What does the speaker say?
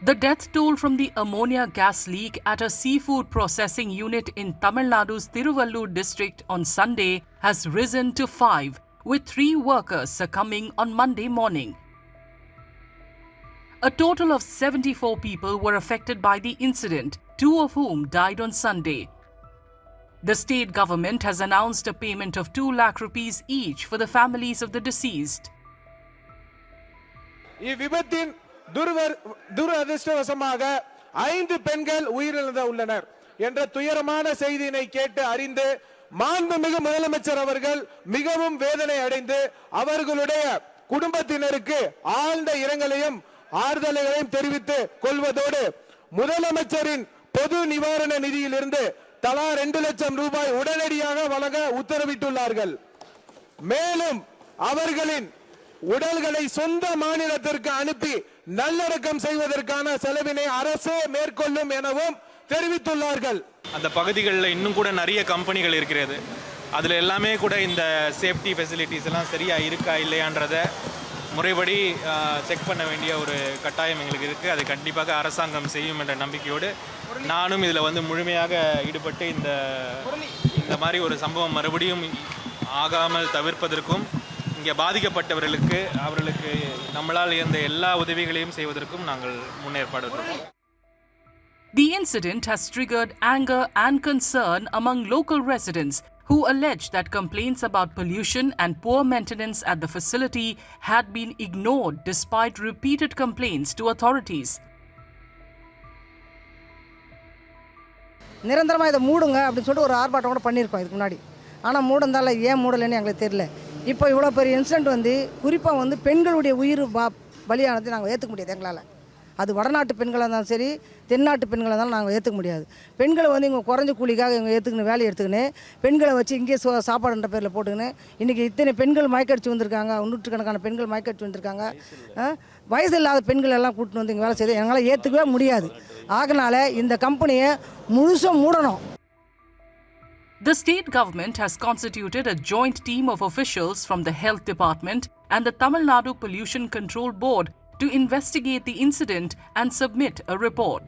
The death toll from the ammonia gas leak at a seafood processing unit in Tamil Nadu's Tiruvallur district on Sunday has risen to 5, with 3 workers succumbing on Monday morning. A total of 74 people were affected by the incident, 2 of whom died on Sunday. The state government has announced a payment of 2 lakh rupees each for the families of the deceased. துரதிர்ஷ்டவசமாக 5 பெண்கள் உயிரிழந்து உள்ளனர் என்ற துயரமான செய்தியினை கேட்டு அறிந்து மாண்புமிகு முதலமைச்சர் அவர்கள் மிகவும் வேதனை அடைந்து அவர்களுடைய குடும்பத்தினருக்கு ஆழ்ந்த இரங்கலையும் ஆறுதலையும் தெரிவித்துக் கொள்வதோடு முதலமைச்சரின் பொது நிவாரண நிதியிலிருந்து தலா 2 லட்சம் ரூபாய் உடனடியாக வழங்க உத்தரவிட்டுள்ளார்கள். மேலும் அவர்களின் உடல்களை சொந்த மாநிலத்திற்கு அனுப்பி நல்லடக்கம் செய்வதற்கான செலவினை அரசே மேற்கொள்ளும் எனவும் தெரிவித்துள்ளார்கள். அந்த பகுதிகளில் இன்னும் கூட நிறைய கம்பெனிகள் இருக்கிறது. அதில் எல்லாமே கூட இந்த சேஃப்டி ஃபெசிலிட்டிஸ் எல்லாம் சரியாக இருக்கா இல்லையான்றத முறைப்படி செக் பண்ண வேண்டிய ஒரு கட்டாயம் எங்களுக்கு இருக்குது. அது கண்டிப்பாக அரசாங்கம் செய்யும் என்ற நம்பிக்கையோடு நானும் இதில் முழுமையாக ஈடுபட்டு இந்த மாதிரி ஒரு சம்பவம் மறுபடியும் ஆகாமல் தவிர்ப்பதற்கும் இங்கே பாதிக்கப்பட்டவர்களுக்கு அவர்களுக்கு நம்மளால் இருந்த எல்லா உதவிகளையும் செய்வதற்கும் நாங்கள் முன்னேற்பாடு. The incident has triggered anger and concern among local residents who allege that complaints about pollution and poor maintenance at the facility had been ignored despite repeated complaints to authorities. நிரந்தரமாக இதை மூடுங்க அப்படின்னு சொல்லிட்டு ஒரு ஆர்ப்பாட்டம் கூட பண்ணியிருக்கோம் இதுக்கு முன்னாடி. ஆனால் மூடந்தால ஏன் மூடலைன்னு எங்களுக்கு தெரியல. இப்போ இவ்வளோ பெரிய இன்சிடென்ட் குறிப்பாக பெண்களுடைய உயிர் பலியானது நாங்கள் ஏற்றுக்க முடியாது. எங்களால் அது வடநாட்டு பெண்களாக இருந்தாலும் சரி தென்னாட்டு பெண்களாக இருந்தாலும் நாங்கள் ஏற்றுக்க முடியாது. பெண்களை இவங்க குறைஞ்ச கூலிக்காக இவங்க ஏற்றுக்கணும் வேலையை எடுத்துக்கின்னு பெண்களை வச்சு இங்கே சாப்பாடுன்ற பேரில் போட்டுக்கின்னு இன்றைக்கி இத்தனை பெண்கள் மயக்கடிச்சு வந்திருக்காங்க. நூற்றுக்கணக்கான பெண்கள் மயக்கடிச்சு வந்திருக்காங்க. வயசு இல்லாத பெண்கள் எல்லாம் கூட்டின்னு வந்து இங்கே வேலை செய்து எங்களால் ஏற்றுக்கவே முடியாது. ஆகனால இந்த கம்பெனியை முழுசும் மூடணும். The state government has constituted a joint team of officials from the Health Department and the Tamil Nadu Pollution Control Board to investigate the incident and submit a report.